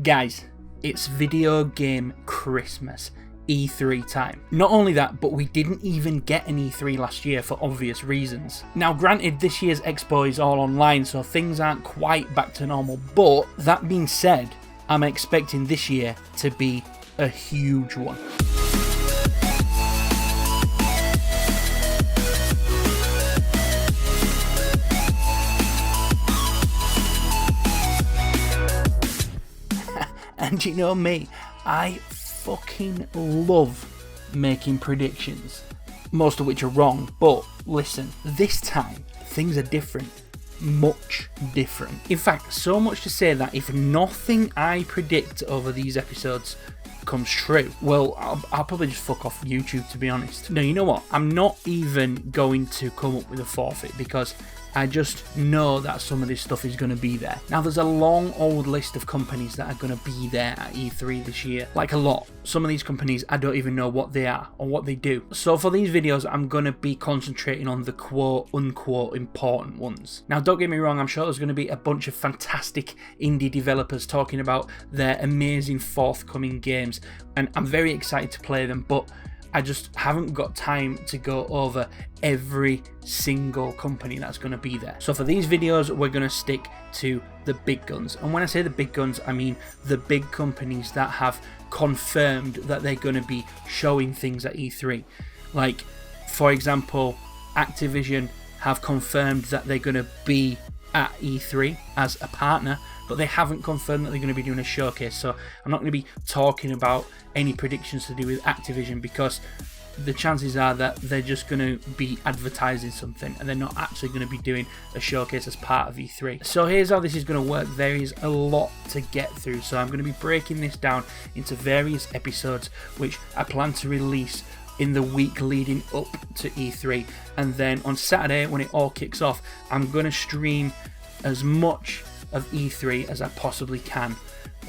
Guys, it's video game Christmas, E3 time. Not only that, but we didn't even get an E3 last year for obvious reasons. Now granted, this year's expo is all online, so things aren't quite back to normal, but that being said, I'm expecting this year to be a huge one. And you know me, I fucking love making predictions, most of which are wrong, but listen, this time things are different, much different. In fact, so much to say that if nothing I predict over these episodes comes true, well, I'll probably just fuck off YouTube, to be honest. No, you know what, I'm not even going to come up with a forfeit because I just know that some of this stuff is going to be there. Now, there's a long old list of companies that are going to be there at E3 this year. Like a lot. Some of these companies, I don't even know what they are or what they do. So for these videos, I'm going to be concentrating on the quote-unquote important ones. Now, don't get me wrong, I'm sure there's going to be a bunch of fantastic indie developers talking about their amazing forthcoming games, and I'm very excited to play them, but I just haven't got time to go over every single company that's going to be there. So for these videos, we're going to stick to the big guns. And when I say the big guns, I mean the big companies that have confirmed that they're going to be showing things at E3. Like, for example, Activision have confirmed that they're going to be at E3 as a partner, but they haven't confirmed that they're going to be doing a showcase. So I'm not going to be talking about any predictions to do with Activision because the chances are that they're just going to be advertising something and they're not actually going to be doing a showcase as part of E3. So here's how this is going to work. There is a lot to get through, so I'm going to be breaking this down into various episodes which I plan to release in the week leading up to E3, and then on Saturday when it all kicks off, I'm going to stream as much of E3 as I possibly can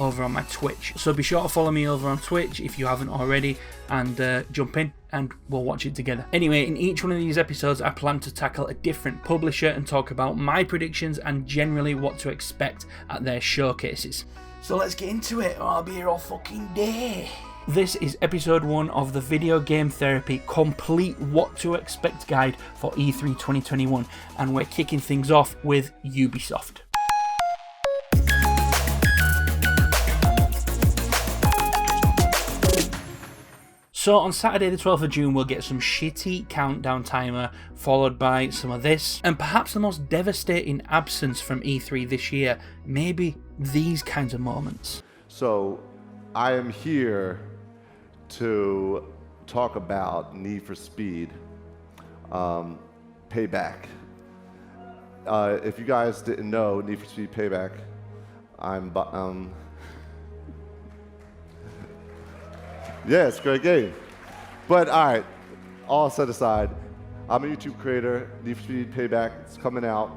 over on my Twitch. So be sure to follow me over on Twitch if you haven't already, and jump in and we'll watch it together. Anyway, in each one of these episodes I plan to tackle a different publisher and talk about my predictions and generally what to expect at their showcases. So let's get into it, or I'll be here all fucking day. This is episode 1 of the Video Game Therapy Complete What to Expect Guide for E3 2021, and we're kicking things off with Ubisoft. So on Saturday the 12th of June we'll get some shitty countdown timer followed by some of this, and perhaps the most devastating absence from E3 this year, maybe these kinds of moments. So I am here to talk about Need for Speed Payback. If you guys didn't know, Need for Speed Payback, yeah, it's a great game. But all right, all set aside, I'm a YouTube creator. Need for Speed Payback, it's coming out.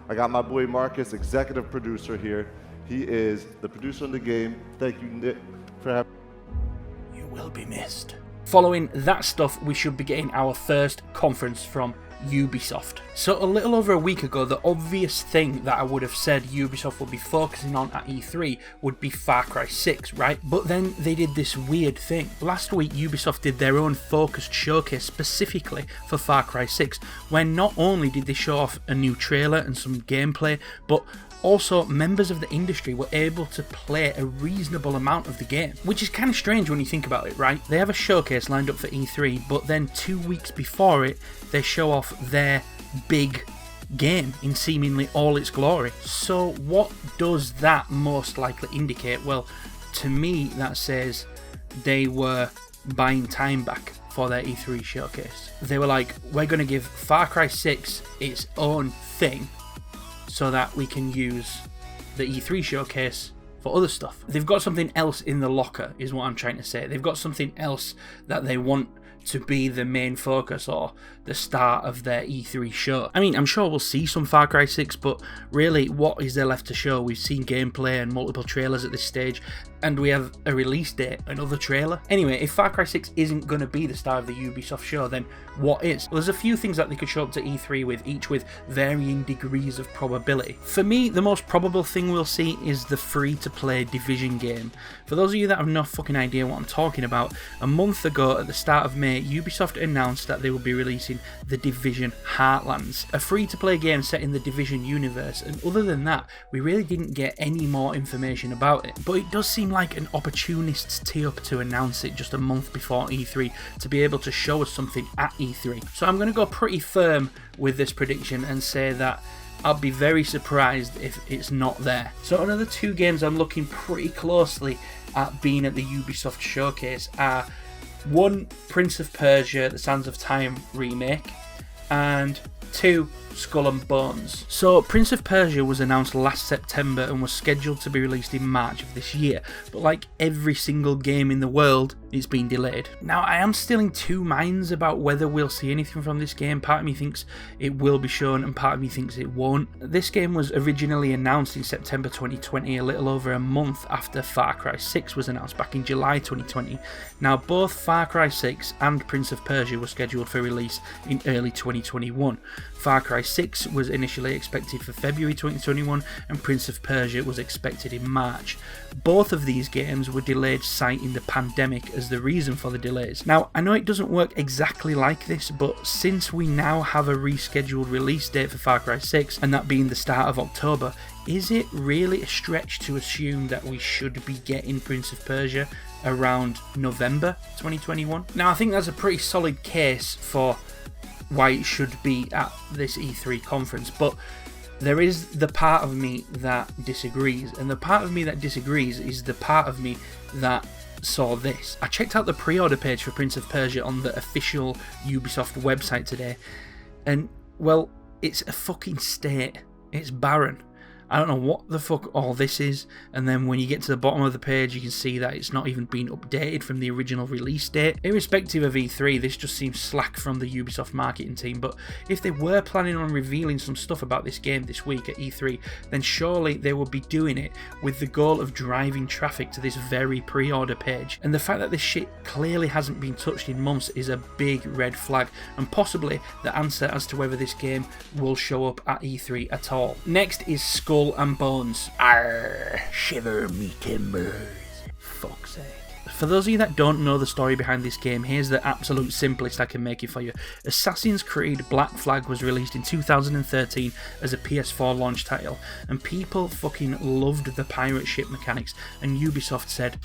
I got my boy Marcus, executive producer here. He is the producer of the game. Thank you, Nick, for having me. You will be missed. Following that stuff, we should be getting our first conference from Ubisoft. So a little over a week ago, the obvious thing that I would have said Ubisoft would be focusing on at E3 would be Far Cry 6, right? But then they did this weird thing. Last week, Ubisoft did their own focused showcase specifically for Far Cry 6, where not only did they show off a new trailer and some gameplay, but also members of the industry were able to play a reasonable amount of the game, which is kind of strange when you think about it, right? They have a showcase lined up for E3, but then 2 weeks before it, they show off their big game in seemingly all its glory. So what does that most likely indicate? Well, to me, that says they were buying time back for their E3 showcase. They were like, we're going to give Far Cry 6 its own thing, so that we can use the E3 showcase for other stuff. They've got something else in the locker, is what I'm trying to say. They've got something else that they want to be the main focus or the start of their E3 show. I mean, I'm sure we'll see some Far Cry 6, but really, what is there left to show? We've seen gameplay and multiple trailers at this stage, and we have a release date, another trailer. Anyway, if Far Cry 6 isn't going to be the start of the Ubisoft show, then what is? Well, there's a few things that they could show up to E3 with, each with varying degrees of probability. For me, the most probable thing we'll see is the free-to-play Division game. For those of you that have no fucking idea what I'm talking about, a month ago at the start of May, Ubisoft announced that they will be releasing The Division Heartlands, a free-to-play game set in the Division universe, and other than that, we really didn't get any more information about it. But it does seem like an opportunist's tee-up to announce it just a month before E3 to be able to show us something at E3. So I'm going to go pretty firm with this prediction and say that I'll be very surprised if it's not there. So another two games I'm looking pretty closely at being at the Ubisoft showcase are one, Prince of Persia, The Sands of Time remake, and two, Skull and Bones. So Prince of Persia was announced last September and was scheduled to be released in March of this year, but like every single game in the world, it's been delayed. Now, I am still in two minds about whether we'll see anything from this game. Part of me thinks it will be shown and part of me thinks it won't. This game was originally announced in September 2020, a little over a month after Far Cry 6 was announced back in July 2020. Now, both Far Cry 6 and Prince of Persia were scheduled for release in early 2021. Far Cry 6 was initially expected for February 2021 and Prince of Persia was expected in March. Both of these games were delayed citing the pandemic as the reason for the delays. Now, I know it doesn't work exactly like this, but since we now have a rescheduled release date for Far Cry 6, and that being the start of October, is it really a stretch to assume that we should be getting Prince of Persia around November 2021? Now, I think that's a pretty solid case for why it should be at this E3 conference, but there is the part of me that disagrees, and the part of me that disagrees is the part of me that saw this. I checked out the pre-order page for Prince of Persia on the official Ubisoft website today, and well, it's a fucking state. It's barren. I don't know what the fuck all this is, and then when you get to the bottom of the page you can see that it's not even been updated from the original release date. Irrespective of E3, this just seems slack from the Ubisoft marketing team, but if they were planning on revealing some stuff about this game this week at E3, then surely they would be doing it with the goal of driving traffic to this very pre-order page, and the fact that this shit clearly hasn't been touched in months is a big red flag, and possibly the answer as to whether this game will show up at E3 at all. Next is Skull and Bones. Arr, shiver me timbers. Fuck's sake. For those of you that don't know the story behind this game, here's the absolute simplest I can make it for you. Assassin's Creed Black Flag was released in 2013 as a PS4 launch title, and people fucking loved the pirate ship mechanics, and Ubisoft said,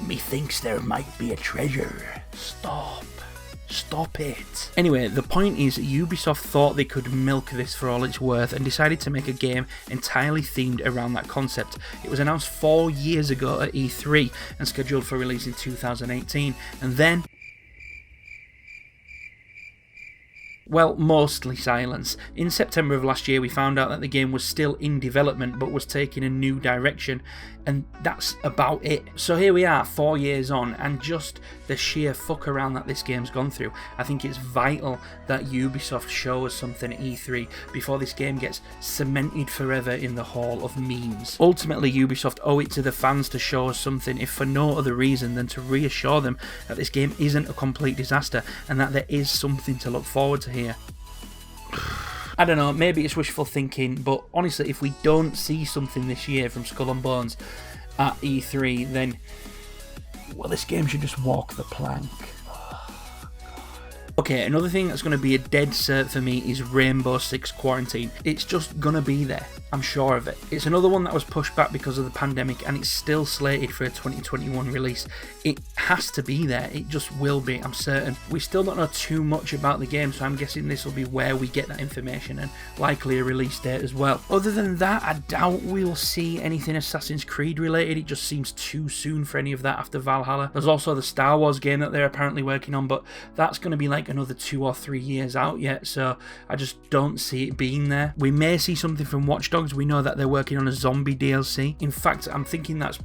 methinks there might be a treasure. Stop it. Anyway, the point is Ubisoft thought they could milk this for all it's worth and decided to make a game entirely themed around that concept. It was announced 4 years ago at E3 and scheduled for release in 2018, and then, well, mostly silence. In September of last year we found out that the game was still in development but was taking a new direction, and that's about it. So here we are 4 years on, and just the sheer fuck around that this game's gone through. I think it's vital that Ubisoft show us something at E3 before this game gets cemented forever in the hall of memes. Ultimately, Ubisoft owe it to the fans to show us something, if for no other reason than to reassure them that this game isn't a complete disaster and that there is something to look forward to here. I don't know, maybe it's wishful thinking, but honestly, if we don't see something this year from Skull and Bones at E3, then, well, this game should just walk the plank. Okay, another thing that's going to be a dead cert for me is Rainbow Six Quarantine. It's just going to be there, I'm sure of it. It's another one that was pushed back because of the pandemic, and it's still slated for a 2021 release. It has to be there, it just will be, I'm certain. We still don't know too much about the game, so I'm guessing this will be where we get that information, and likely a release date as well. Other than that, I doubt we'll see anything Assassin's Creed related. It just seems too soon for any of that after Valhalla. There's also the Star Wars game that they're apparently working on, but that's going to be like another 2 or 3 years out yet, so I just don't see it being there. We may see something from Watch Dogs. We know that they're working on a zombie DLC. In fact, I'm thinking that's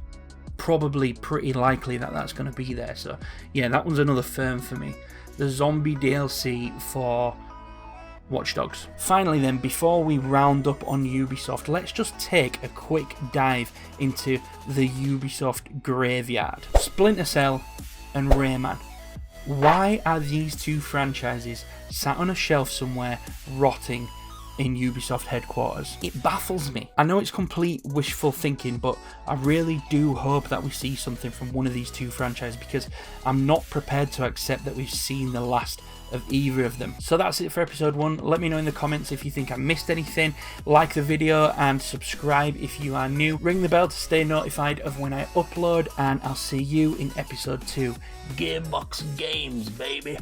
probably pretty likely that that's going to be there. So yeah, that one's another firm for me. The zombie DLC for Watch Dogs. Finally then, before we round up on Ubisoft, let's just take a quick dive into the Ubisoft graveyard. Splinter Cell and Rayman. Why are these two franchises sat on a shelf somewhere rotting in Ubisoft headquarters? It baffles me. I know it's complete wishful thinking, but I really do hope that we see something from one of these two franchises, because I'm not prepared to accept that we've seen the last of either of them. So that's it for episode 1. Let me know in the comments if you think I missed anything. Like the video and subscribe if you are new. Ring the bell to stay notified of when I upload, and I'll see you in episode 2. Gearbox Games, baby.